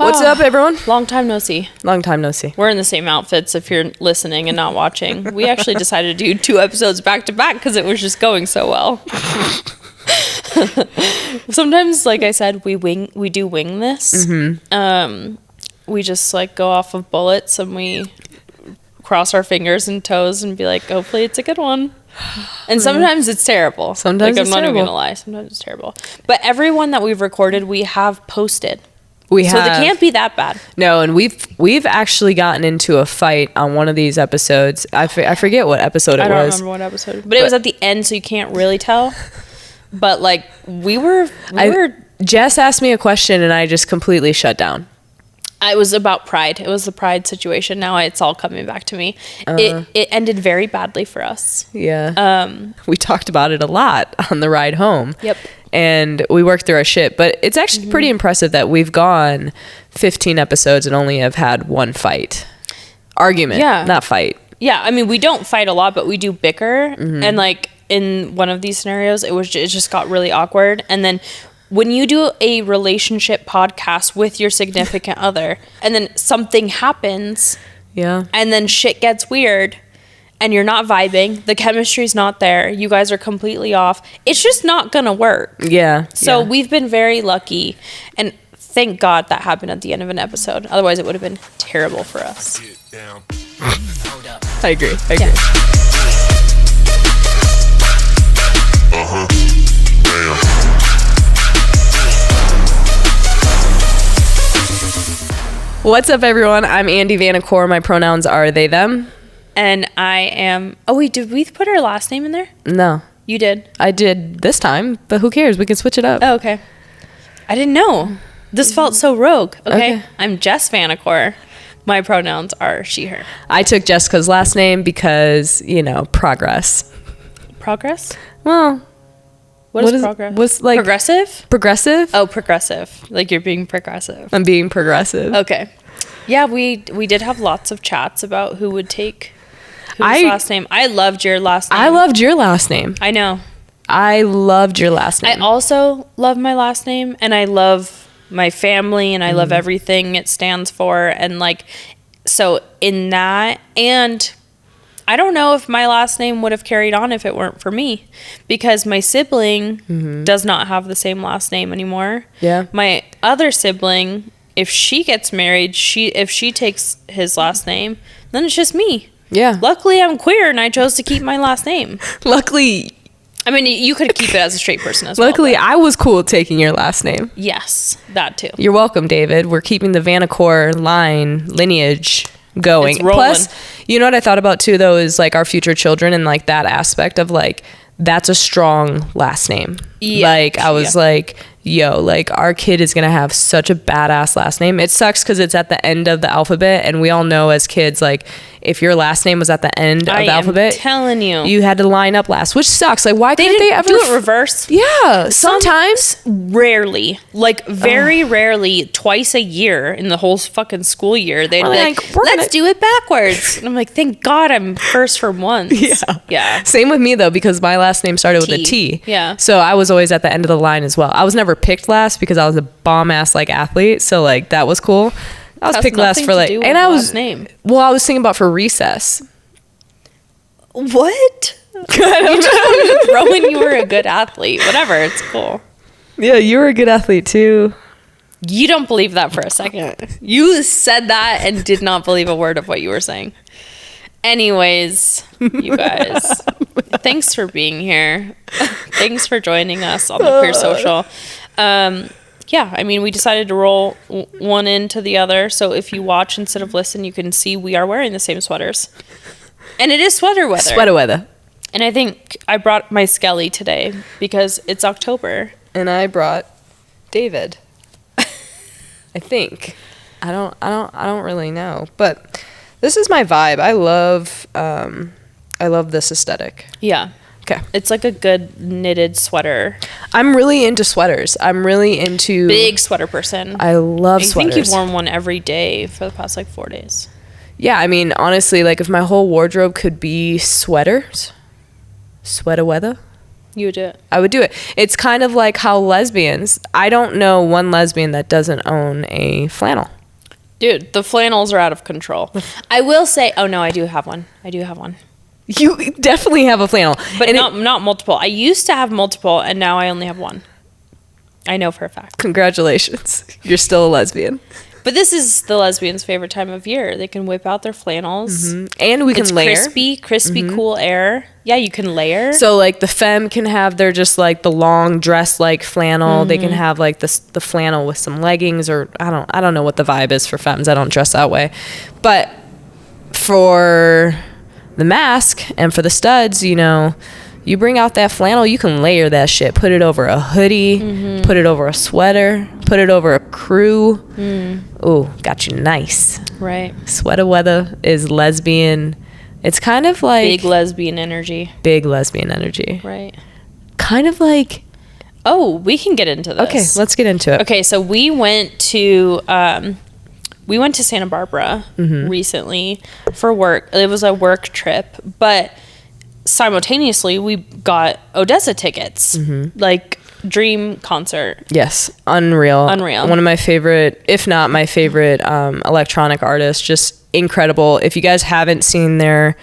What's up, everyone? Long time no see. Long time no see. We're in the same outfits if you're listening and not watching. We actually decided to do 2 episodes back to back because it was just going so well. Sometimes, like I said, we do wing this. Mm-hmm. We just like go off of bullets and we cross our fingers and toes and be like, hopefully it's a good one. And sometimes it's terrible. Sometimes like, it's I'm not terrible. even gonna lie. Sometimes it's terrible. But everyone that we've recorded, we have posted. So they can't be that bad. No, and we've actually gotten into a fight on one of these episodes. I forget what episode it was. I don't remember what episode. But it was at the end, so you can't really tell. But like we were Jess asked me a question and I just completely shut down. It was about pride. It was the pride situation. Now it's all coming back to me. It ended very badly for us. Yeah. We talked about it a lot on the ride home. Yep. And we worked through our shit. But it's actually pretty impressive that we've gone 15 episodes and only have had one fight. Argument, not fight. Yeah, I mean, we don't fight a lot, but we do bicker. Mm-hmm. And like in one of these scenarios, it just got really awkward. And then when you do a relationship podcast with your significant other and then something happens, and then shit gets weird and you're not vibing, the chemistry's not there, you guys are completely off, it's just not gonna work. So we've been very lucky, and thank God that happened at the end of an episode. Otherwise it would have been terrible for us. I agree. What's up, everyone? I'm Andy Vanacore. My pronouns are they, them. And I am... Oh, wait, did we put our last name in there? No. You did? I did this time, but who cares? We can switch it up. Oh, okay. I didn't know. This felt so rogue. Okay. I'm Jess Vanacore. My pronouns are she, her. I took Jessica's last name because, progress. Progress? Well... What is progress? What's like... Progressive? Progressive? Oh, progressive. Like you're being progressive. I'm being progressive. Okay. Yeah, we did have lots of chats about who would take whose last name. I loved your last name. I loved your last name. I know. I loved your last name. I also love my last name, and I love my family, and I love everything it stands for. And like, so in that, and I don't know if my last name would have carried on if it weren't for me, because my sibling does not have the same last name anymore. Yeah. My other sibling, if she gets married, if she takes his last name, then it's just me. Yeah. Luckily, I'm queer and I chose to keep my last name. Luckily. I mean, you could keep it as a straight person as well. Luckily, I was cool taking your last name. Yes, that too. You're welcome, David. We're keeping the Vanacore lineage going. It's rolling. Plus, you know what I thought about too, though, is like our future children and like that aspect of like, that's a strong last name. Yeah. Like I was like, yo, like our kid is going to have such a badass last name. It sucks because it's at the end of the alphabet. And we all know as kids, like if your last name was at the end of the alphabet, I'm telling you had to line up last, which sucks. Like why couldn't they ever do it reverse? Yeah. Sometimes. Rarely, like very rarely, twice a year in the whole fucking school year, they'd be like, let's do it backwards. And I'm like, thank God I'm first for once. Yeah. Same with me though, because my last name started with a T. Yeah. So I was always at the end of the line as well. I was never picked last because I was a bomb ass like athlete. So like that was cool. I was picked last for like, and I was name. Well, I was thinking about for recess. What? Rowan, you were a good athlete. Whatever, it's cool. Yeah, you were a good athlete too. You don't believe that for a second. You said that and did not believe a word of what you were saying. Anyways, you guys, thanks for being here. Thanks for joining us on the Queer Social. Yeah, I mean, we decided to roll one into the other. So if you watch instead of listen, you can see we are wearing the same sweaters. And it is sweater weather. Sweater weather. And I think I brought my Skelly today because it's October. And I brought David. I think. I don't really know. But this is my vibe. I love this aesthetic. Yeah. Okay. It's like a good knitted sweater. I'm really into sweaters. I'm really into... Big sweater person. I love sweaters. I think you've worn one every day for the past, like, 4 days. Yeah, I mean, honestly, like, if my whole wardrobe could be sweaters, sweater weather, You would do it. I would do it. It's kind of like how lesbians, I don't know one lesbian that doesn't own a flannel. Dude, the flannels are out of control. I will say, oh no, I do have one. You definitely have a flannel. But not multiple. I used to have multiple, and now I only have one. I know for a fact. Congratulations. You're still a lesbian. But this is the lesbians' favorite time of year. They can whip out their flannels. And we can layer. Crispy, cool air. Yeah, you can layer. So, like, the femme can have their just, like, the long dress, like, flannel. They can have, like, the flannel with some leggings, or I don't know what the vibe is for femmes. I don't dress that way. But for the mask and for the studs, you know, you bring out that flannel, you can layer that shit. Put it over a hoodie, put it over a sweater, put it over a crew. Ooh, got you nice. Right. Sweater weather is lesbian. It's kind of like... Big lesbian energy. Big lesbian energy. Right. Kind of like... Oh, we can get into this. Okay, let's get into it. Okay, so we went to Santa Barbara recently for work. It was a work trip, but... simultaneously we got Odesza tickets, like dream concert. Yes, unreal. One of my favorite, if not my favorite, electronic artists. Just incredible. If you guys haven't seen their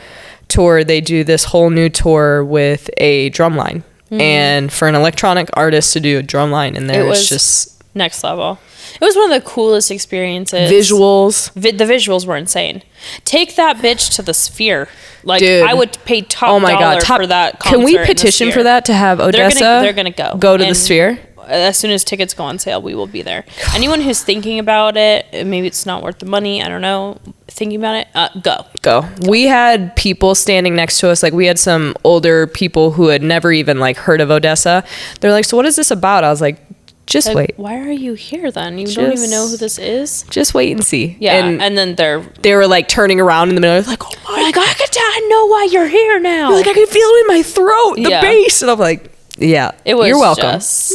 tour, they do this whole new tour with a drum line, and for an electronic artist to do a drum line in there, it's just next level. It was one of the coolest experiences. Visuals. The visuals were insane. Take that bitch to the Sphere. Like, dude, I would pay top dollar for that concert. Can we petition for that to have Odesza they're gonna go to the Sphere? As soon as tickets go on sale, we will be there. Anyone who's thinking about it, maybe it's not worth the money, I don't know, thinking about it, go. We had people standing next to us. Like, we had some older people who had never even, like, heard of Odesza. They're like, so what is this about? I was like, just wait. Why are you here then? You don't even know who this is? Just wait and see. Yeah, and then they were like turning around in the middle, like, oh my God, I know why you're here now. Like, I can feel it in my throat, the bass. And I'm like, yeah, you're welcome. Just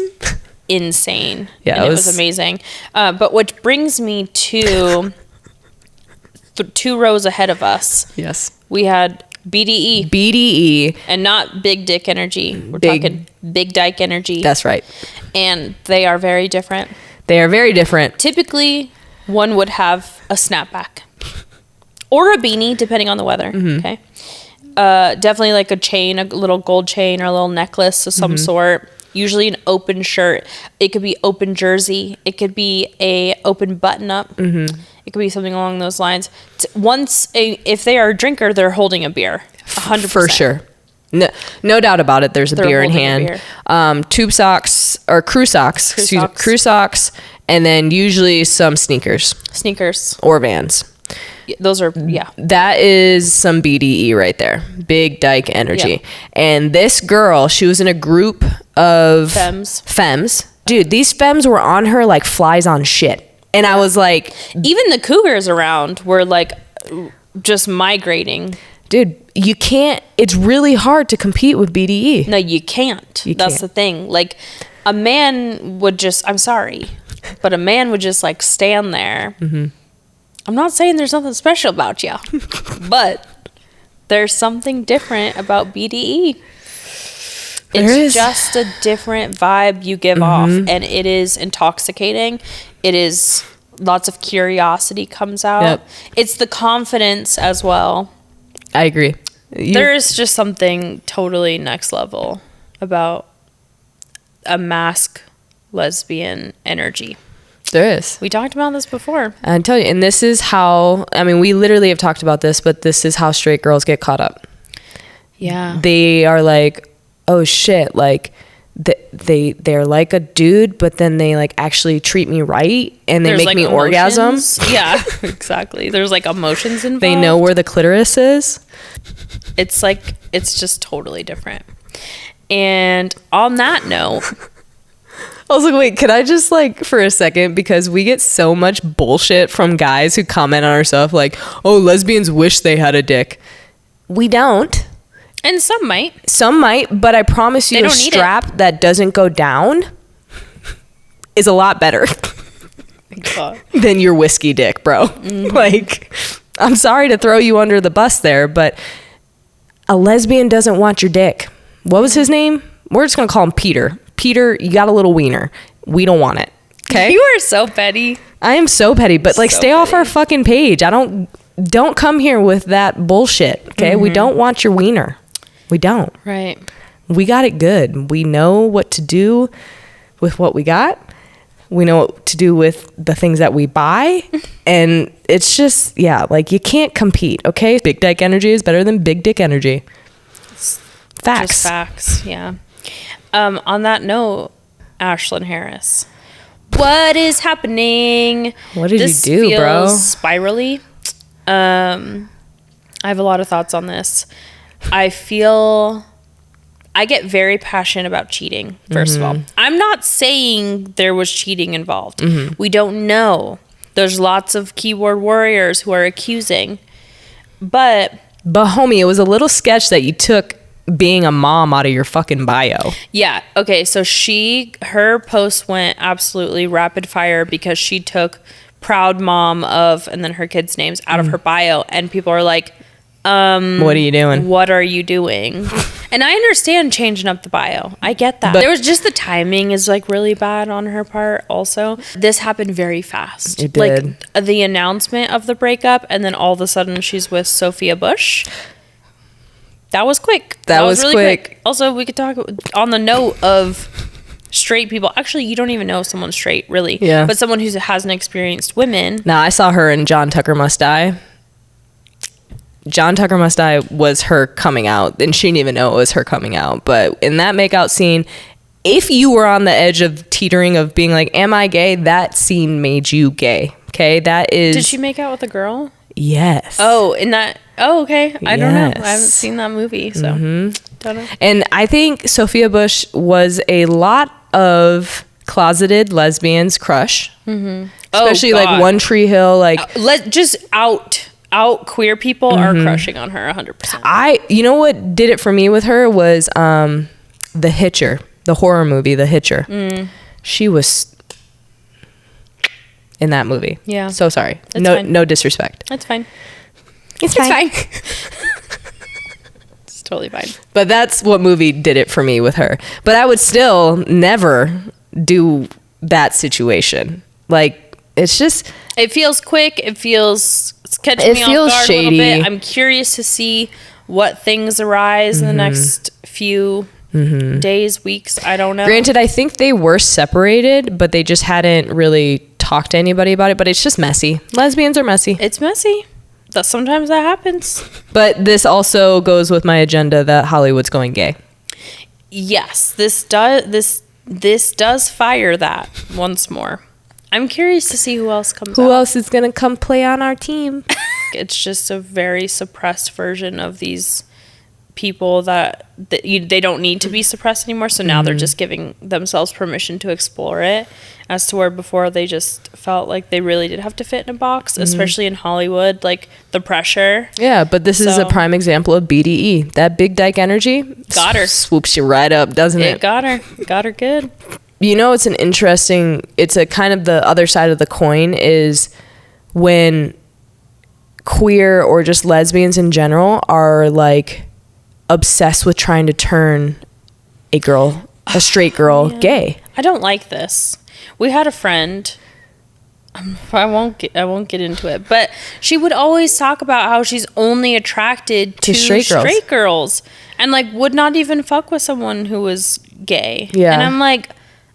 insane. Yeah, and it was amazing. But which brings me to 2 rows ahead of us. Yes. We had BDE. BDE. And not Big Dick Energy. We're talking Big Dyke Energy. That's right. And they are very different. They are very different. Typically, one would have a snapback. Or a beanie, depending on the weather. Okay. Definitely like a chain, a little gold chain or a little necklace of some sort. Usually an open shirt. It could be open jersey. It could be a open button up. It could be something along those lines. If they are a drinker, they're holding a beer. 100%. For sure. No doubt about it. There's a beer in hand. Tube socks or crew socks. Crew socks. And then usually some sneakers. Or Vans. Those are, yeah. That is some BDE right there. Big Dyke Energy. Yeah. And this girl, she was in a group of... Femmes. Dude, these femmes were on her like flies on shit. And I was like... Even the cougars around were like just migrating. Dude, you can't... It's really hard to compete with BDE. No, you can't. That's the thing. Like, a man would just... I'm sorry. But a man would just like stand there... I'm not saying there's nothing special about you, but there's something different about BDE. It's just a different vibe you give off, and it is intoxicating. It is lots of curiosity comes out. Yep. It's the confidence as well. I agree. There's just something totally next level about a mask lesbian energy. There is. We talked about this before. I tell you, and this is how, I mean, we literally have talked about this, but this is how straight girls get caught up. Yeah. They are like, oh shit, like they're like a dude, but then they like actually treat me right and they make like me orgasm. Yeah, exactly. There's like emotions involved. They know where the clitoris is. It's like, it's just totally different. And on that note, I was like, wait, can I just like for a second, because we get so much bullshit from guys who comment on our stuff like, oh, lesbians wish they had a dick. We don't. And some might. But I promise you a strap that doesn't go down is a lot better than your whiskey dick, bro. Like, I'm sorry to throw you under the bus there, but a lesbian doesn't want your dick. What was his name? we're just going to call him Peter. Peter, you got a little wiener. We don't want it. Okay? You are so petty. I am so petty, but like, So stay off petty. our fucking page. Don't come here with that bullshit. Okay? We don't want your wiener. We don't. Right. We got it good. We know what to do with what we got. We know what to do with the things that we buy. And it's just, yeah, like, you can't compete, okay? Big Dyke Energy is better than Big Dick Energy. Facts. Just facts, yeah. On that note, Ashlyn Harris, what is happening? What did this you do, bro? Spirally. I have a lot of thoughts on this. I get very passionate about cheating, first of all. I'm not saying there was cheating involved. We don't know. There's lots of keyboard warriors who are accusing. But homie, it was a little sketch that you took being a mom out of your fucking bio. yeah, okay, so her post went absolutely rapid fire because she took proud mom of, and then her kids' names out of her bio, and people are like, what are you doing? What are you doing? And I understand changing up the bio. I get that. But there was just the timing is like really bad on her part also. This happened very fast. It did. Like the announcement of the breakup, and then all of a sudden she's with Sophia Bush. That was quick. That was really quick. Also, we could talk on the note of straight people. Actually, you don't even know if someone's straight, really. Yeah. But someone who hasn't experienced women. Now, I saw her in John Tucker Must Die. John Tucker Must Die was her coming out, and she didn't even know it was her coming out. But in that makeout scene, if you were on the edge of teetering of being like, am I gay? That scene made you gay. Okay, that is... Did she make out with a girl? Yes. Oh, in that... Oh, okay. I don't know. I Yes. haven't seen that movie, so... Don't know. And I think Sophia Bush was a lot of closeted lesbians' crush. Especially Oh, like God. One Tree Hill, like... Just out queer people are crushing on her 100%. You know what did it for me with her was The Hitcher, the horror movie The Hitcher. She was in that movie. Yeah. So sorry. That's fine. No disrespect. That's fine. It's fine. It's totally fine. But that's what movie did it for me with her. But I would still never do that situation. Like, it's just... It feels quick. It's catching me off feels guard shady. a little bit. I'm curious to see what things arise in the next few days, weeks. I don't know. Granted, I think they were separated, but they just hadn't really talked to anybody about it. But it's just messy. Lesbians are messy. It's messy. Sometimes that happens. But this also goes with my agenda that Hollywood's going gay. Yes, this does fire that once more. I'm curious to see who else comes out. Who else is going to come play on our team? It's just a very suppressed version of these people that they don't need to be suppressed anymore. So now they're just giving themselves permission to explore it, as to where before they just felt like they really did have to fit in a box, especially in Hollywood, like the pressure. Yeah, but this is a prime example of BDE. That Big Dyke Energy Got her. swoops you right up, doesn't it? It got her good. You know, it's a kind of the other side of the coin is when queer or just lesbians in general are like obsessed with trying to turn a straight girl gay. I don't like this. We had a friend. I won't get into it, but she would always talk about how she's only attracted to straight girls, and like would not even fuck with someone who was gay. Yeah. And I'm like,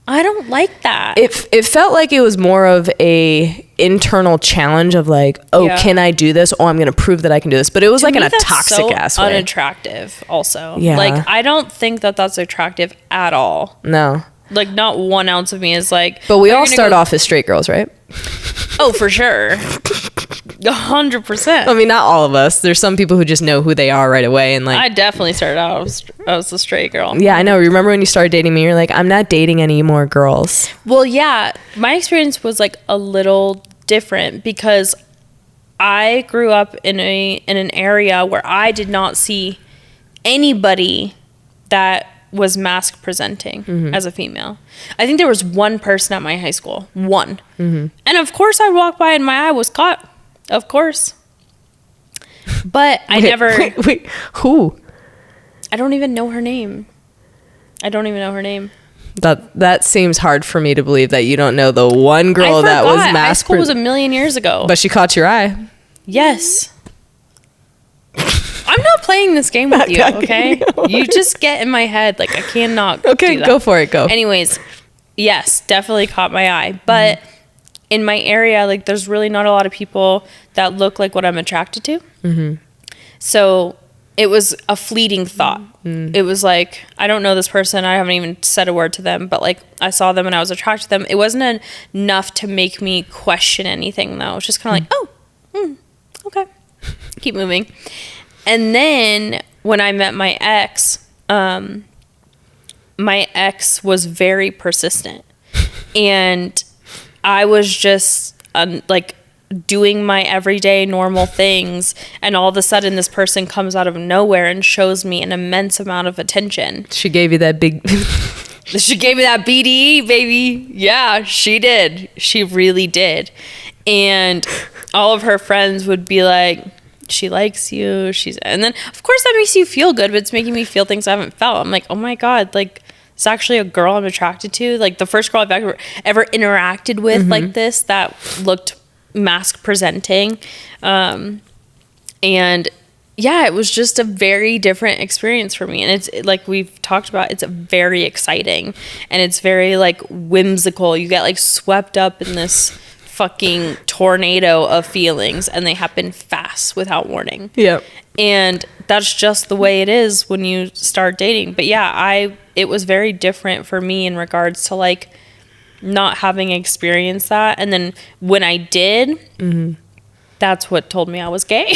I don't like that. It felt like it was more of a internal challenge of like, can I do this? Oh, I'm going to prove that I can do this. But it was like in a toxic ass way. Unattractive also. Yeah. Like, I don't think that that's attractive at all. No. Like, not 1 ounce of me is like... But we all start off as straight girls, right? Oh, for sure. 100%. I mean, not all of us. There's some people who just know who they are right away. And like, I definitely started out as a straight girl. Yeah, I know. Remember when you started dating me? You're like, I'm not dating any more girls. Well, yeah. My experience was like a little different because I grew up in an area where I did not see anybody that was mask presenting as a female. I think there was one person at my high school. One. And of course I walked by and my eye was caught. Of course. But I never... Wait, who? I don't even know her name. I don't even know her name. That seems hard for me to believe that you don't know the one girl that was high school was a million years ago. But she caught your eye. Yes. I'm not playing this game with you, okay? You just get in my head. Like, I cannot Okay, do that. go for it. Go. Anyways, yes, definitely caught my eye. But in my area, like, there's really not a lot of people that look like what I'm attracted to. Mm-hmm. So it was a fleeting thought. It was like, I don't know this person. I haven't even said a word to them. But, like, I saw them and I was attracted to them. It wasn't enough to make me question anything, though. It was just kind of like, okay. Keep moving. And then when I met my ex was very persistent. And I was just like doing my everyday normal things. And all of a sudden this person comes out of nowhere and shows me an immense amount of attention. She gave you that big... She gave me that BDE, baby. Yeah, she did. She really did. And all of her friends would be like, she likes you. And then, of course, that makes you feel good, but it's making me feel things I haven't felt. I'm like, oh my God, like, it's actually a girl I'm attracted to. Like, the first girl I've ever interacted with like this that looked mask presenting. And yeah, it was just a very different experience for me. And it's like we've talked about, it's very exciting and it's very like whimsical. You get like swept up in this fucking tornado of feelings and they happen fast without warning. Yep. And that's just the way it is when you start dating. But yeah, it was very different for me in regards to like not having experienced that. And then when I did, that's what told me I was gay.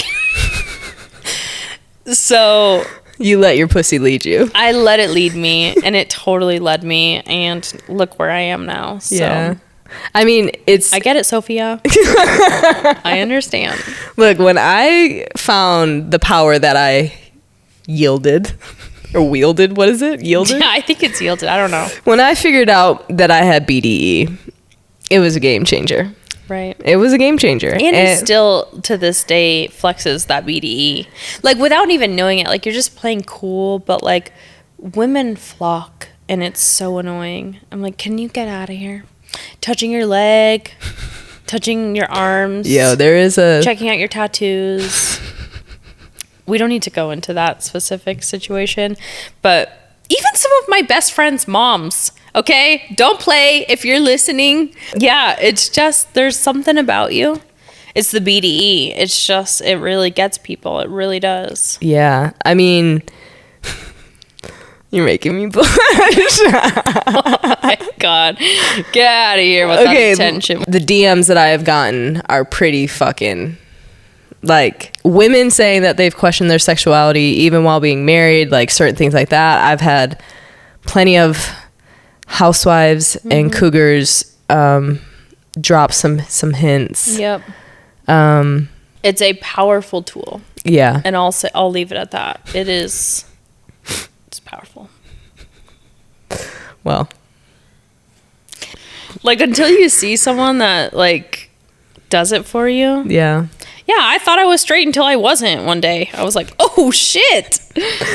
So you let your pussy lead you. I let it lead me and it totally led me and look where I am now. So. Yeah. I mean, I get it, Sophia. I understand. Look, when I found the power that I yielded, or wielded, what is it? Yielded? Yeah, I think it's yielded. I don't know. When I figured out that I had BDE, it was a game changer. Right. It was a game changer. And it still, to this day, flexes that BDE. Like, without even knowing it. Like, you're just playing cool, but, like, women flock, and it's so annoying. I'm like, can you get out of here? Touching your leg, touching your arms. Yeah, there is checking out your tattoos. We don't need to go into that specific situation, but even some of my best friends' moms, okay? Don't play if you're listening. Yeah, it's just, there's something about you. It's the BDE. It's just, it really gets people. It really does. Yeah, I mean... You're making me blush. Oh my God. Get out of here with that attention. The DMs that I have gotten are pretty fucking, like, women saying that they've questioned their sexuality even while being married, like certain things like that. I've had plenty of housewives and cougars drop some hints. Yep. It's a powerful tool. Yeah. And I'll leave it at that. It's powerful. Well, like, until you see someone that like does it for you. Yeah, I thought I was straight until I wasn't. One day I was like, oh shit,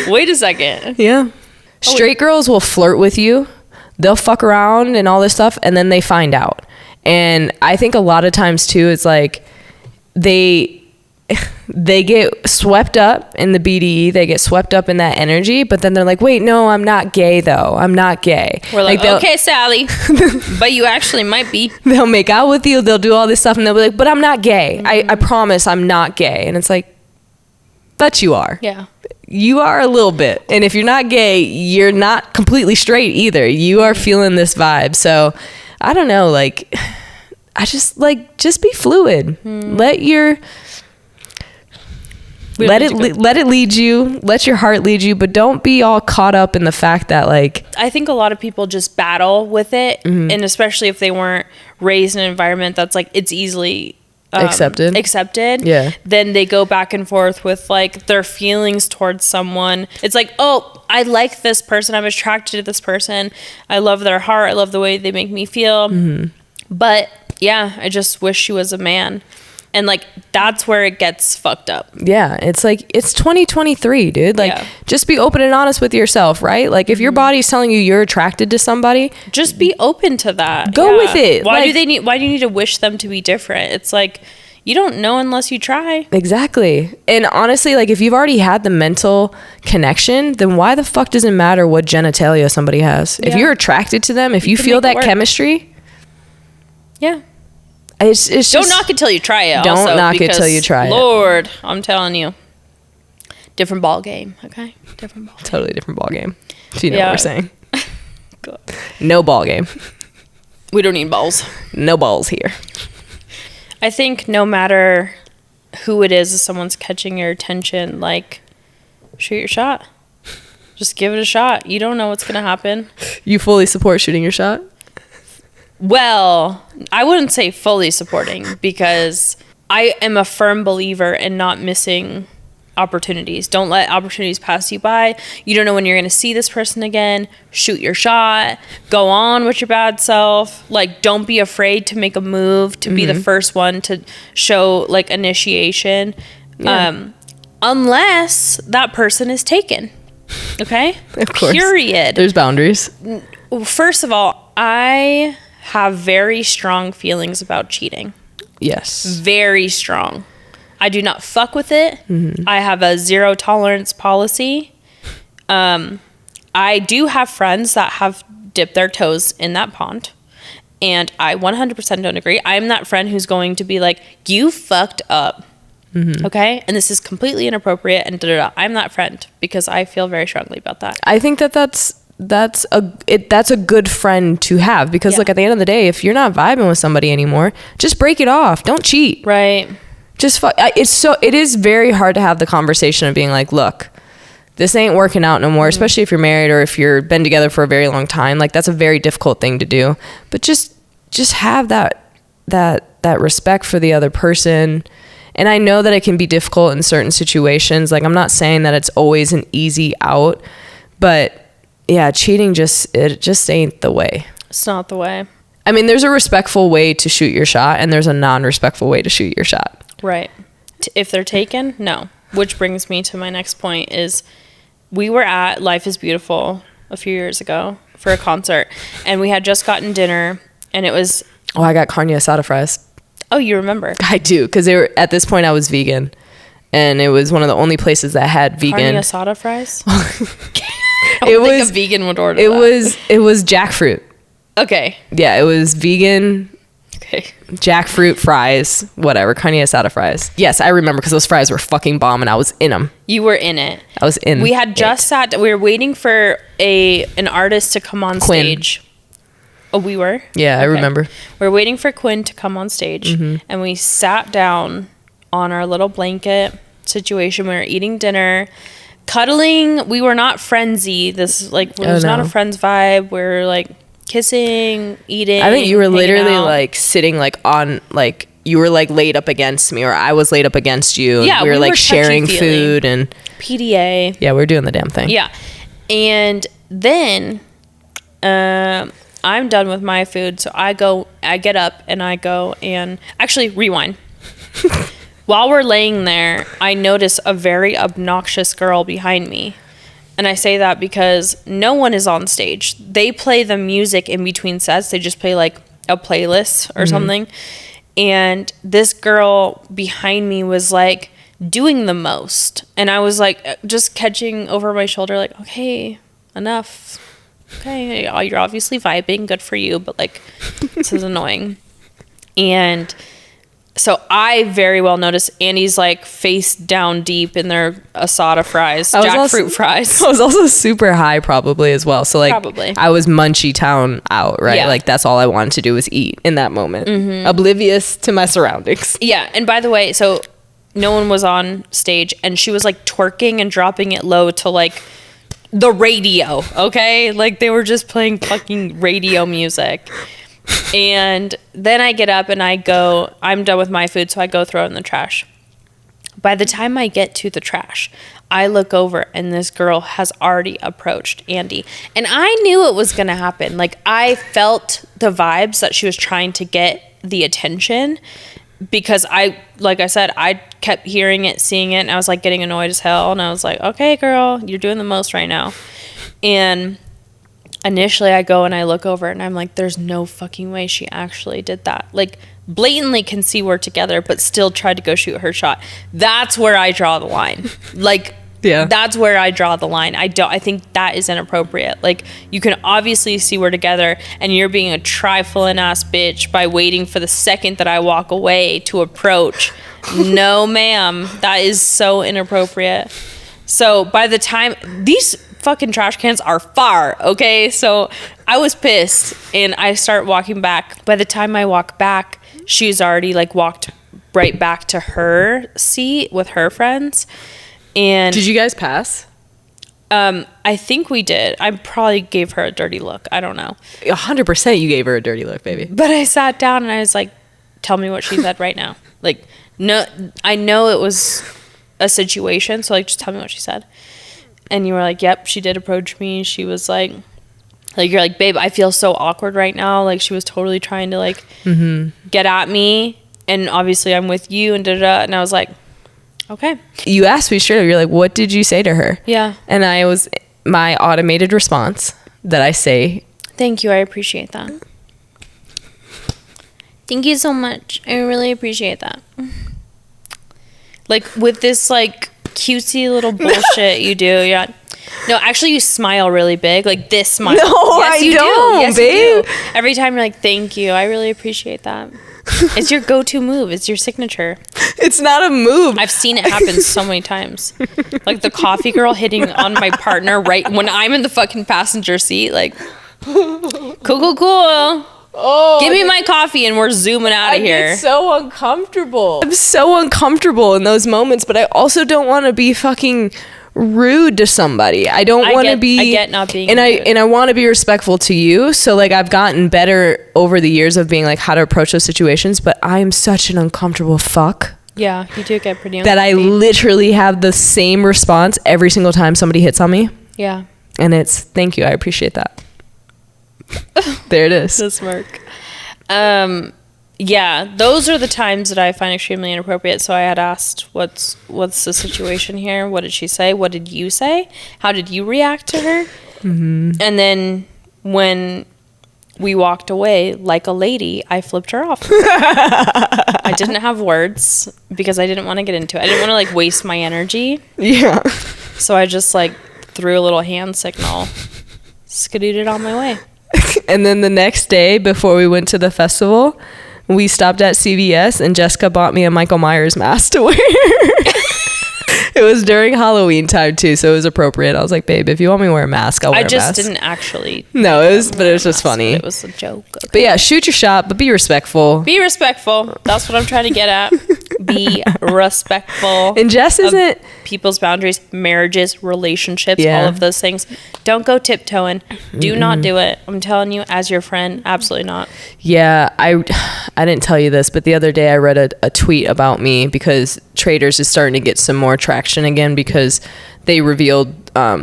wait a second. Yeah. Straight girls will flirt with you, they'll fuck around and all this stuff, and then they find out. And I think a lot of times too, it's like they get swept up in the BDE, they get swept up in that energy, but then they're like, wait, no, I'm not gay though. I'm not gay. We're like okay, Sally, but you actually might be. They'll make out with you, they'll do all this stuff, and they'll be like, but I'm not gay. I promise I'm not gay. And it's like, but you are. Yeah. You are a little bit. And if you're not gay, you're not completely straight either. You are feeling this vibe. So I don't know, like, I just like, just be fluid. Let it lead you, let your heart lead you, but don't be all caught up in the fact that, like, I think a lot of people just battle with it, and especially if they weren't raised in an environment that's like it's easily accepted, yeah, then they go back and forth with like their feelings towards someone. It's like, oh, I like this person, I'm attracted to this person, I love their heart, I love the way they make me feel, but yeah, I just wish she was a man. And like, that's where it gets fucked up. Yeah. It's like, it's 2023, dude. Like, Yeah. just be open and honest with yourself, right? Like, if your body's telling you you're attracted to somebody, just be open to that. Go with it. Why Like, do you need to wish them to be different? It's like, you don't know unless you try. exactly. And honestly, like, if you've already had the mental connection, then why the fuck does it matter what genitalia somebody has? If you're attracted to them, if you can feel make it that work. chemistry, Yeah. it's just, Don't knock it till you try it. Don't also, knock it till because, you try it. Lord, I'm telling you. Different ball game, okay? Different ball game. totally different ball game. If you know what we're saying. God. No ball game. We don't need balls. No balls here. I think no matter who it is, if someone's catching your attention, like, shoot your shot. Just give it a shot. You don't know what's going to happen. You fully support shooting your shot? Well, I wouldn't say fully supporting, because I am a firm believer in not missing opportunities. Don't let opportunities pass you by. You don't know when you're going to see this person again. Shoot your shot. Go on with your bad self. Like, don't be afraid to make a move, to be the first one to show like initiation. Yeah. Unless that person is taken. Okay? Of course. Period. There's boundaries. First of all, I have very strong feelings about cheating. Yes. Very strong. I do not fuck with it. I have a zero tolerance policy. I do have friends that have dipped their toes in that pond, and I 100% don't agree. I'm that friend who's going to be like, you fucked up. Okay? And this is completely inappropriate, and da-da-da. I'm that friend because I feel very strongly about that. I think that's a good friend to have, because like, at the end of the day, if you're not vibing with somebody anymore, just break it off. Don't cheat. Right. Just it is very hard to have the conversation of being like, look, this ain't working out no more, especially if you're married or if you're been together for a very long time. Like, that's a very difficult thing to do. But just have that respect for the other person. And I know that it can be difficult in certain situations. Like, I'm not saying that it's always an easy out, but yeah, cheating just ain't the way. It's not the way. I mean, there's a respectful way to shoot your shot, and there's a non-respectful way to shoot your shot. Right. If they're taken, no. Which brings me to my next point is, we were at Life is Beautiful a few years ago for a concert, and we had just gotten dinner, and it was... Oh, I got carne asada fries. Oh, you remember? I do, because at this point I was vegan, and it was one of the only places that had vegan. Carne asada fries? It was a vegan would order it that. It was jackfruit. Okay. Yeah, it was vegan. Okay. Jackfruit fries, whatever, carne asada fries. Yes, I remember, because those fries were fucking bomb, and I was in them. You were in it. I was in. We had just we were waiting for an artist to come on Quinn. stage. Oh, we were? Yeah, I remember. We were waiting for Quinn to come on stage, and we sat down on our little blanket situation. We were eating dinner, cuddling. We were not friendsy. This like was not a friends vibe. We were like kissing, eating. I think you were literally like sitting like on like, you were like laid up against me, or I was laid up against you. Yeah, we were like sharing food and PDA. Yeah, we were doing the damn thing. Yeah, and then I'm done with my food, so I get up and I go and actually rewind. While we're laying there, I notice a very obnoxious girl behind me. And I say that because no one is on stage. They play the music in between sets. They just play like a playlist or something. And this girl behind me was like doing the most. And I was like just catching over my shoulder like, okay, enough. Okay, you're obviously vibing. Good for you. But like, this is annoying. And so I very well noticed Andy's like face down deep in their asada fries, jackfruit fries. I was also super high probably as well. So like, Probably. I was munchy town out, right? Yeah. Like, that's all I wanted to do was eat in that moment. Oblivious to my surroundings. Yeah, and by the way, so no one was on stage, and she was like twerking and dropping it low to like the radio, okay? Like, they were just playing fucking radio music. And then I get up and I go, I'm done with my food, so I go throw it in the trash. By the time I get to the trash, I look over and this girl has already approached Andy. And I knew it was going to happen. Like, I felt the vibes that she was trying to get the attention. because like I said, I kept hearing it, seeing it, and I was like getting annoyed as hell. And I was like, okay, girl, you're doing the most right now. And initially I go and I look over and I'm like, there's no fucking way she actually did that. Like, blatantly can see we're together, but still tried to go shoot her shot. That's where I draw the line. Like, yeah, that's where I draw the line. I think that is inappropriate. Like, you can obviously see we're together, and you're being a trifling ass bitch by waiting for the second that I walk away to approach. No, ma'am, that is so inappropriate. So by the time these fucking trash cans are far, okay? So I was pissed, and I start walking back. By the time I walk back, she's already like walked right back to her seat with her friends. And did you guys pass? I think we did. I probably gave her a dirty look. I don't know. 100% you gave her a dirty look, baby. But I sat down and I was like, tell me what she said right now. Like, no, I know it was a situation, so like, just tell me what she said. And you were like, yep, she did approach me. She was like you're like, babe, I feel so awkward right now. Like, she was totally trying to like get at me, and obviously I'm with you, and da-da-da. And I was like, okay. You asked me straight up, you're like, what did you say to her? Yeah. And my automated response that I say, thank you, I appreciate that. Thank you so much. I really appreciate that. Like, with this like cutesy little bullshit you do, yeah. No, actually, you smile really big, like this smile. No, yes, I don't, yes, babe. You do. Every time you're like, thank you, I really appreciate that. It's your go-to move. It's your signature. It's not a move. I've seen it happen so many times. Like the coffee girl hitting on my partner right when I'm in the fucking passenger seat. Like, cool. Oh, give me my coffee and we're zooming out of here. It's so uncomfortable. I'm so uncomfortable in those moments, but I also don't want to be fucking rude to somebody. I don't want to be. I get not being and rude. I want to be respectful to you. So like, I've gotten better over the years of being like how to approach those situations, but I am such an uncomfortable fuck. Yeah, you do get pretty uncomfortable. That I literally have the same response every single time somebody hits on me. Yeah. And it's, thank you, I appreciate that. There it is. The smirk. Yeah, those are the times that I find extremely inappropriate. So I had asked, what's the situation here? What did she say? What did you say? How did you react to her? Mm-hmm. And then when we walked away like a lady, I flipped her off. I didn't have words because I didn't want to get into it. I didn't want to like waste my energy. Yeah. So I just like threw a little hand signal, scooted on my way. And then the next day before we went to the festival, we stopped at CVS and Jessica bought me a Michael Myers mask to wear. It was during Halloween time too, so it was appropriate. I was like, babe, if you want me to wear a mask, I'll wear a mask. I just didn't actually. No, it was just funny. It was a joke. Okay. But yeah, shoot your shot, but be respectful. Be respectful. That's what I'm trying to get at. Be respectful. And Jess isn't people's boundaries, marriages, relationships, all of those things. Don't go tiptoeing. Do not do it. I'm telling you, as your friend, absolutely not. Yeah, I didn't tell you this, but the other day I read a tweet about me because Traders is starting to get some more traction again because they revealed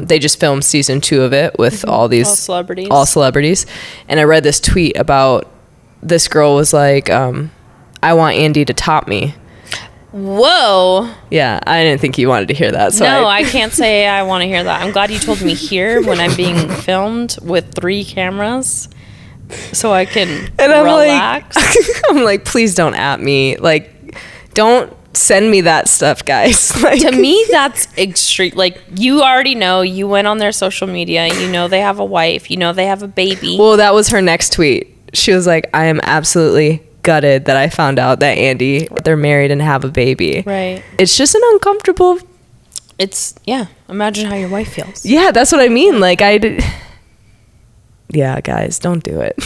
they just filmed season 2 of it with all celebrities. And I read this tweet about this girl was like, I want Andy to top me. Whoa. Yeah, I didn't think you wanted to hear that. So no, I can't say I want to hear that. I'm glad you told me here when I'm being filmed with 3 cameras so I can relax. I'm like, please don't at me. Like, don't send me that stuff, guys. Like, to me, that's extreme. Like, you already know. You went on their social media. You know they have a wife. You know they have a baby. Well, that was her next tweet. She was like, I am absolutely gutted that I found out that Andy, they're married and have a baby. Right. It's just an uncomfortable. Yeah. Imagine how your wife feels. Yeah, that's what I mean. Like, yeah, guys, don't do it.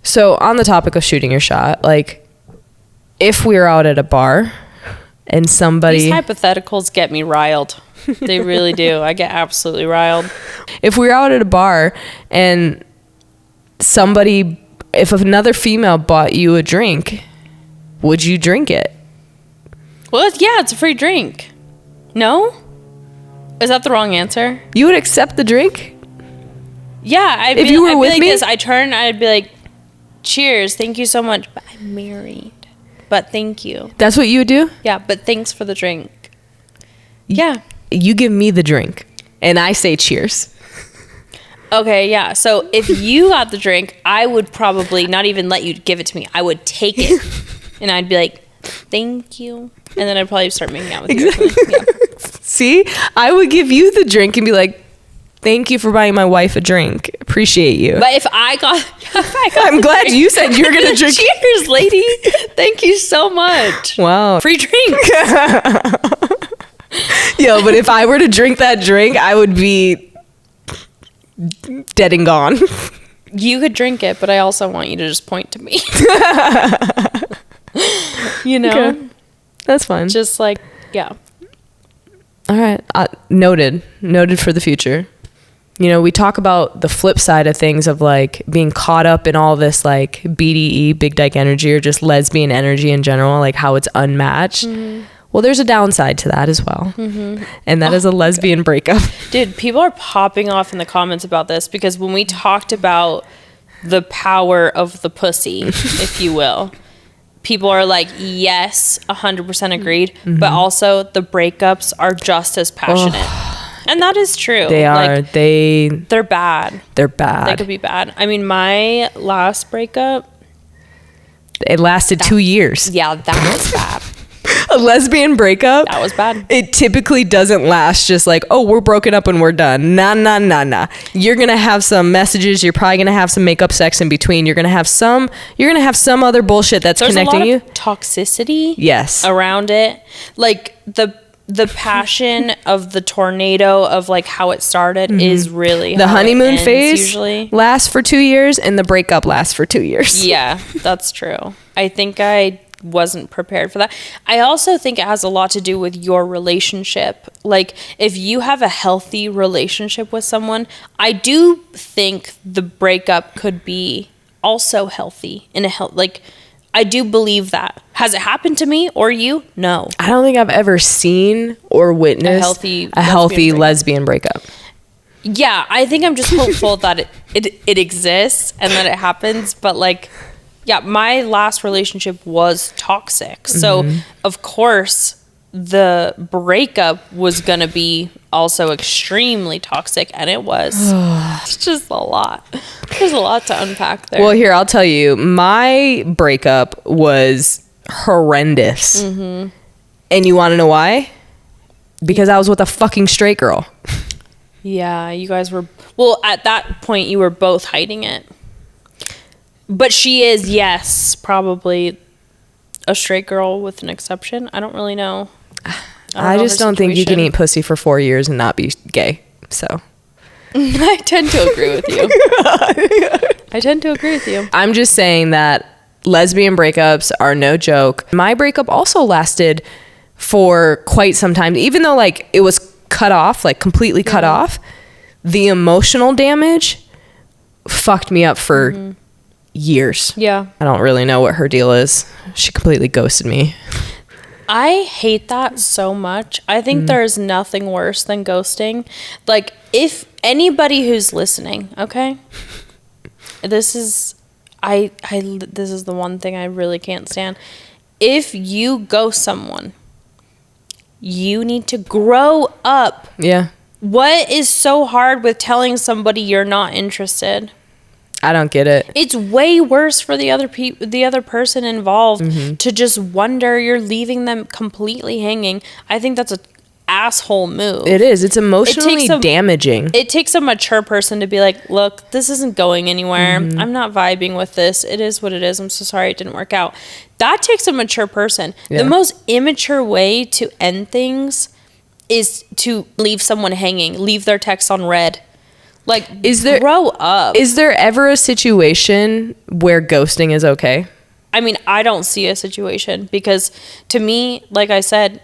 So on the topic of shooting your shot, like, if we're out at a bar and somebody... These hypotheticals get me riled. They really do. I get absolutely riled. If we're out at a bar and if another female bought you a drink, would you drink it? Well, yeah, it's a free drink. No? Is that the wrong answer? You would accept the drink? Yeah. If you were with me? I turn, I'd be like, cheers, thank you so much. But I'm married. but thank you. That's what you would do? Yeah, but thanks for the drink. Yeah. You give me the drink, and I say cheers. Okay, yeah. So if you got the drink, I would probably not even let you give it to me. I would take it, and I'd be like, thank you. And then I'd probably start making out with you. Yeah. See? I would give you the drink and be like, thank you for buying my wife a drink. Appreciate you. But if I got I'm glad you said you're going to drink. Cheers, lady. Thank you so much. Wow. Free drink. Yo, but if I were to drink that drink, I would be dead and gone. You could drink it, but I also want you to just point to me. You know? Okay. That's fine. Just like, yeah. All right. Noted for the future. You know, we talk about the flip side of things of like being caught up in all this like BDE, big Dyke energy, or just lesbian energy in general, like how it's unmatched. Mm-hmm. Well, there's a downside to that as well. Mm-hmm. And that is a lesbian breakup. Dude, people are popping off in the comments about this because when we talked about the power of the pussy, if you will, people are like, yes, 100% agreed. Mm-hmm. But also the breakups are just as passionate. And that is true. They are. Like, they're bad. They're bad. They could be bad. I mean, my last breakup, it lasted 2 years. Yeah, that was bad. A lesbian breakup, that was bad. It typically doesn't last just like, oh, we're broken up and we're done. Nah. You're gonna have some messages. You're probably gonna have some makeup sex in between. You're gonna have some other bullshit that's connecting you. There's a lot of toxicity. Yes. Around it, like the passion of the tornado of like how it started is really the honeymoon phase usually lasts for 2 years and the breakup lasts for 2 years. Yeah, that's true. I think I wasn't prepared for that. I also think it has a lot to do with your relationship. Like if you have a healthy relationship with someone, I do think the breakup could be also healthy in a like I do believe that. Has it happened to me or you? No. I don't think I've ever seen or witnessed a healthy lesbian breakup. Yeah, I think I'm just hopeful that it exists and that it happens. But like, yeah, my last relationship was toxic. So of course the breakup was going to be also extremely toxic, and it was. It's just a lot. There's a lot to unpack there. Well, here, I'll tell you. My breakup was horrendous. Mm-hmm. And you want to know why? Because I was with a fucking straight girl. Yeah, you guys were... Well, at that point, you were both hiding it. But she is, yes, probably a straight girl with an exception. I don't really know. I just don't think you can eat pussy for 4 years and not be gay. So I tend to agree with you. I'm just saying that lesbian breakups are no joke. My breakup also lasted for quite some time. Even though like it was cut off, like completely cut off, the emotional damage fucked me up for years. Yeah. I don't really know what her deal is. She completely ghosted me. I hate that so much. I think there's nothing worse than ghosting. Like, if anybody who's listening, okay? This is this is the one thing I really can't stand. If you ghost someone, you need to grow up. Yeah. What is so hard with telling somebody you're not interested? I don't get it. It's way worse for the other person involved to just wonder. You're leaving them completely hanging. I think that's an asshole move. It is. It's emotionally damaging. It takes a mature person to be like, look, this isn't going anywhere. I'm not vibing with this. It is what it is. I'm so sorry it didn't work out. That takes a mature person. Yeah. The most immature way to end things is to leave someone hanging, leave their text on read. Like, grow up. Is there ever a situation where ghosting is okay? I mean, I don't see a situation because to me, like I said,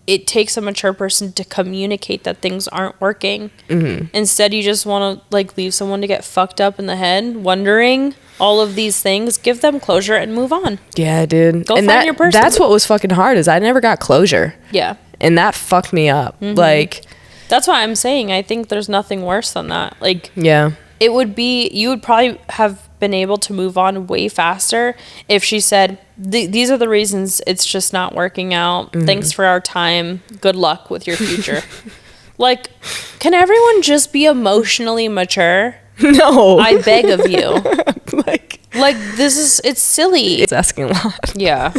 it takes a mature person to communicate that things aren't working. Instead, you just want to like leave someone to get fucked up in the head, wondering all of these things. Give them closure and move on. Yeah, dude. Go find your person. That's what was fucking hard is I never got closure. Yeah. And that fucked me up. Like... That's why I'm saying I think there's nothing worse than that. Like, yeah, it would be, you would probably have been able to move on way faster if she said, these are the reasons it's just not working out. Thanks for our time. Good luck with your future. Like, can everyone just be emotionally mature? No. I beg of you. like it's silly. It's asking a lot. Yeah.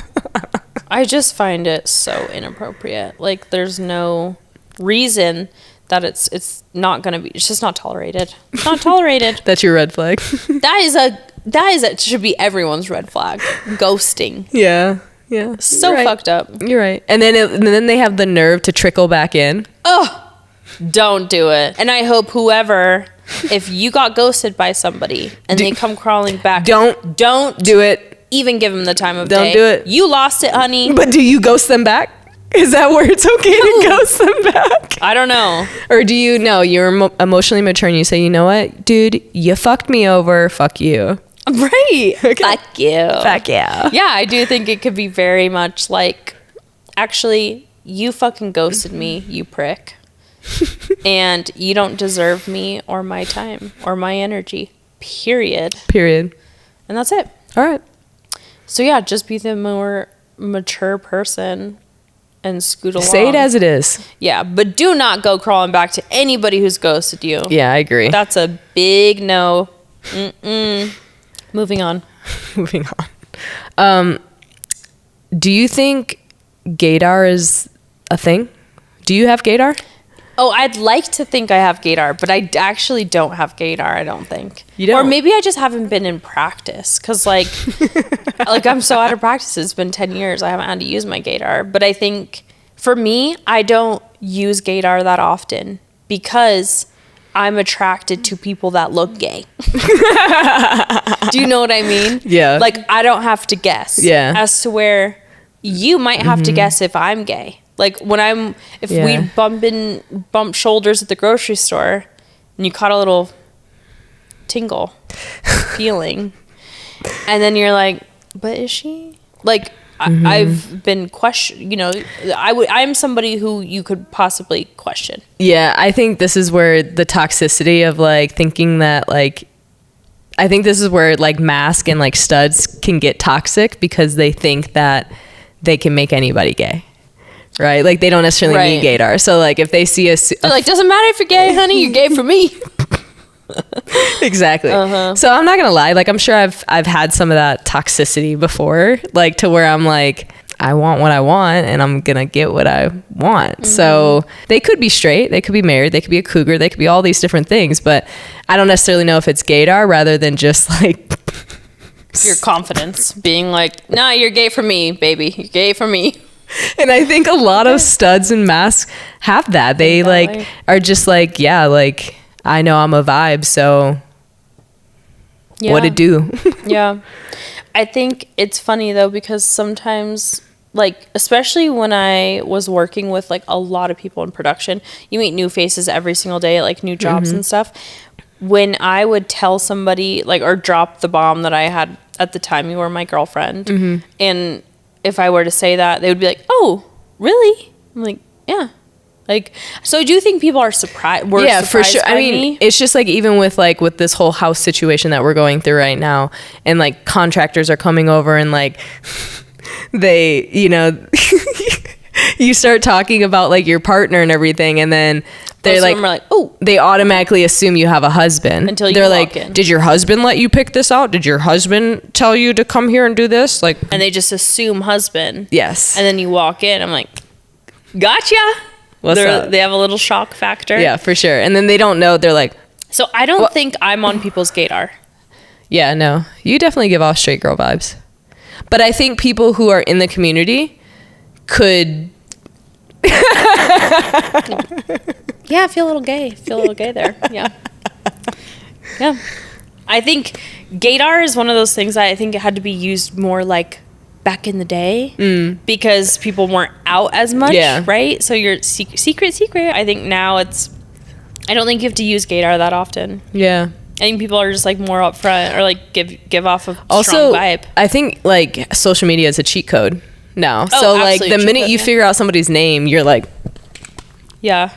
I just find it so inappropriate. Like, there's no reason that it's not gonna be. It's just not tolerated. It's not tolerated. That's your red flag. That should be everyone's red flag. Ghosting. Yeah. So fucked up. You're right. And then they have the nerve to trickle back in. Oh, don't do it. And I hope whoever, if you got ghosted by somebody and they come crawling back, don't do it. Even give them the time of day. Don't do it. You lost it, honey. But do you ghost them back? Is that where it's okay to ghost them back? I don't know. Or do you know you're emotionally mature and you say, you know what, dude, you fucked me over. Fuck you. Right. Okay. Fuck you. Fuck yeah. Yeah, I do think it could be very much like, actually, you fucking ghosted me, you prick. And you don't deserve me or my time or my energy. Period. And that's it. All right. So yeah, just be the more mature person and scoot along. Say it as it is. Yeah, but do not go crawling back to anybody who's ghosted you. Yeah, I agree. That's a big no. Moving on. Do you think Gaydar is a thing? Do you have Gaydar? Oh, I'd like to think I have Gaydar, but I actually don't have Gaydar, I don't think. You don't? Or maybe I just haven't been in practice, because like I'm so out of practice. It's been 10 years. I haven't had to use my Gaydar. But I think for me, I don't use Gaydar that often because I'm attracted to people that look gay. Do you know what I mean? Yeah. Like, I don't have to guess. Yeah. As to where you might have to guess if I'm gay. Like, if we bump shoulders at the grocery store and you caught a little tingle feeling, and then you're like, but is she? Like, I've been questioned, I'm somebody who you could possibly question. Yeah, I think this is where the toxicity of like thinking that like, I think this is where like mask and like studs can get toxic because they think that they can make anybody gay. Right? Like they don't necessarily need Gaydar. So like if they see they're like, doesn't matter if you're gay, honey, you're gay for me. Exactly. So I'm not gonna lie, like I'm sure I've had some of that toxicity before, like to where I'm like, I want what I want and I'm gonna get what I want. So they could be straight, they could be married, they could be a cougar, they could be all these different things, but I don't necessarily know if it's Gaydar rather than just like your confidence being like, nah, you're gay for me, baby, you're gay for me. And I think a lot of studs and masks have that. They like are just like, yeah, like I know I'm a vibe, so what it do? Yeah. I think it's funny though, because sometimes, like, especially when I was working with like a lot of people in production, you meet new faces every single day, like new jobs and stuff. When I would tell somebody like, or drop the bomb that I had at the time, you were my girlfriend, and if I were to say that, they would be like, oh, really? I'm like, yeah. Like, so I do think people are surprised. Yeah, for sure. I mean, it's just like, even with like with this whole house situation that we're going through right now, and like contractors are coming over and like they, you start talking about like your partner and everything, and then they're like, oh, they automatically assume you have a husband until you they're walk like in. Did your husband let you pick this out? Did your husband tell you to come here and do this? Like, and they just assume husband. Yes. And then you walk in, I'm like, gotcha. What's up? They have a little shock factor. Yeah, for sure. And then they don't know. They're like, so I don't think I'm on people's Gaydar. Yeah, no, you definitely give off straight girl vibes, but I think people who are in the community could yeah, feel a little gay there. Yeah. I think Gaydar is one of those things that I think it had to be used more like back in the day because people weren't out as much, right? So you're secret. I think now I don't think you have to use Gaydar that often. Yeah. I think people are just like more upfront or like give off a also, strong vibe. I think like social media is a cheat code now. Oh, so like the minute you figure out somebody's name, you're like, yeah,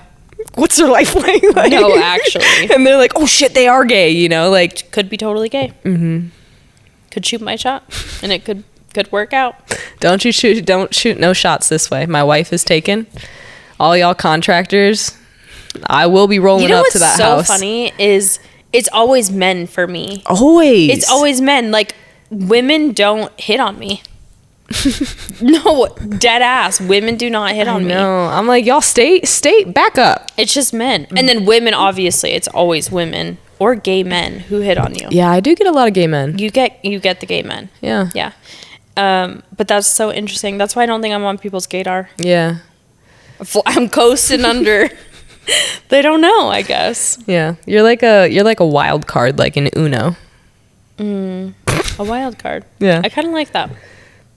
what's their life like? No, actually. And they're like, oh shit, they are gay, you know, like could be totally gay. Mm-hmm. Could shoot my shot, and it could work out. Don't shoot no shots this way. My wife is taken. All y'all contractors, I will be rolling up to that house. You know what's so funny is it's always men for me. Always. It's always men. Like, women don't hit on me. No, dead ass. Women do not hit on me. No, I'm like, y'all stay back up. It's just men. And then women, obviously, it's always women or gay men who hit on you. Yeah, I do get a lot of gay men. You get the gay men. Yeah. Yeah. But that's so interesting. That's why I don't think I'm on people's Gaydar. Yeah. I'm coasting under. They don't know, I guess. Yeah. You're like a wild card, like in Uno. A wild card. Yeah. I kind of like that.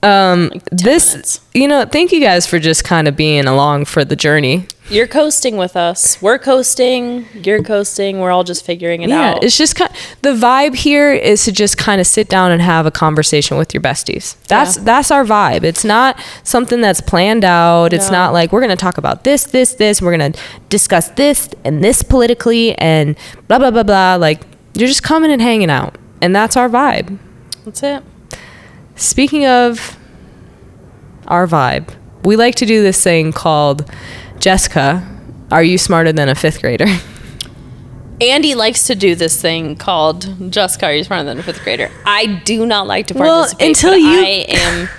Like this, you know, thank you guys for just kind of being along for the journey. You're coasting with us. We're coasting. You're coasting. We're all just figuring it out. It's just the vibe here is to just kind of sit down and have a conversation with your besties. That's our vibe. It's not something that's planned out. It's not like we're going to talk about this. We're going to discuss this and this politically and blah, blah, blah, blah. Like, you're just coming and hanging out. And that's our vibe. That's it. Speaking of our vibe, we like to do this thing called Jessica, are you smarter than a fifth grader? Andy likes to do this thing called Jessica, are you smarter than a fifth grader? I do not like to participate. Well, until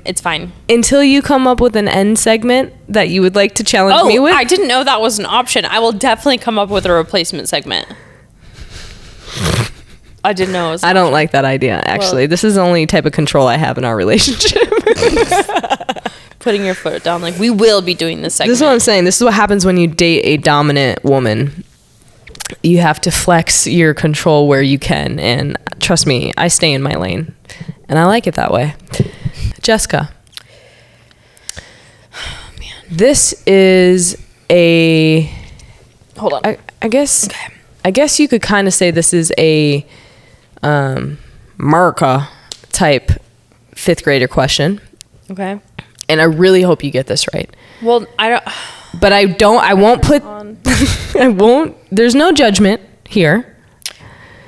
it's fine. Until you come up with an end segment that you would like to challenge me with. I didn't know that was an option. I will definitely come up with a replacement segment. I didn't know it was. I don't like that idea, actually. Well, this is the only type of control I have in our relationship. Putting your foot down, like, we will be doing this segment. This is what I'm saying. This is what happens when you date a dominant woman. You have to flex your control where you can. And trust me, I stay in my lane. And I like it that way. Jessica. Oh, man. This is a... Hold on. I guess... Okay. I guess you could kind of say this is a America type fifth grader question. Okay. And I really hope you get this right. Well, I don't. But I won't put. I won't. There's no judgment here.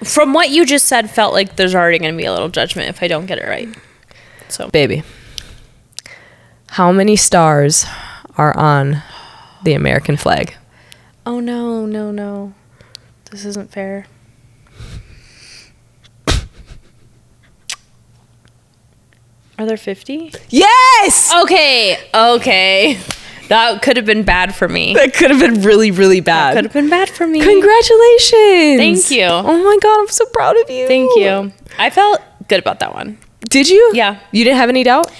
From what you just said, felt like there's already going to be a little judgment if I don't get it right. So, baby, how many stars are on the American flag? Oh no. This isn't fair. Are there 50? Yes! Okay. That could have been bad for me. That could have been really, really bad. That could have been bad for me. Congratulations. Thank you. Oh my God, I'm so proud of you. Thank you. I felt good about that one. Did you? Yeah. You didn't have any doubt?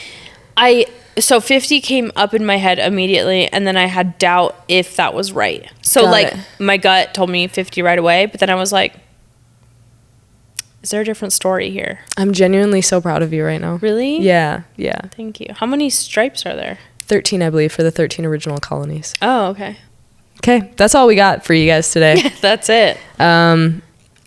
So 50 came up in my head immediately, and then I had doubt if that was right. So my gut told me 50 right away, but then I was like, is there a different story here? I'm genuinely so proud of you right now. Really? Yeah. Thank you. How many stripes are there? 13, I believe, for the 13 original colonies. Oh, okay. Okay, that's all we got for you guys today. That's it.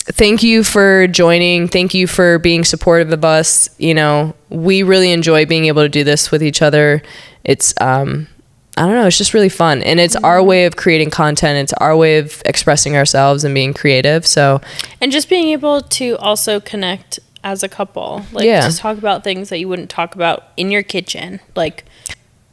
Thank you for joining. Thank you for being supportive of us. You know, we really enjoy being able to do this with each other. It's, I don't know, it's just really fun. And it's our way of creating content. It's our way of expressing ourselves and being creative. So, and just being able to also connect as a couple. Like, just talk about things that you wouldn't talk about in your kitchen. Like,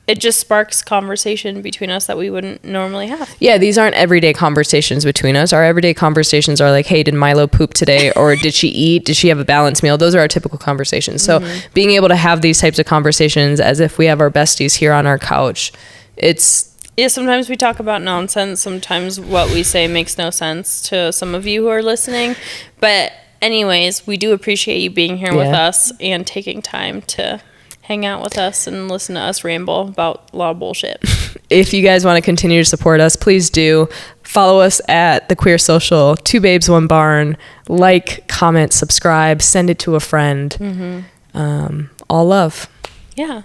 it just sparks conversation between us that we wouldn't normally have. Yeah, these aren't everyday conversations between us. Our everyday conversations are like, hey, did Milo poop today? Or did she eat? Did she have a balanced meal? Those are our typical conversations. So being able to have these types of conversations as if we have our besties here on our couch, it's... Yeah, sometimes we talk about nonsense. Sometimes what we say makes no sense to some of you who are listening. But anyways, we do appreciate you being here with us and taking time to... hang out with us and listen to us ramble about a lot of bullshit. If you guys want to continue to support us, please do. Follow us at The Queer Social, 2 Babes, 1 Barn. Like, comment, subscribe, send it to a friend. All love. Yeah.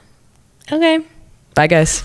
Okay. Bye, guys.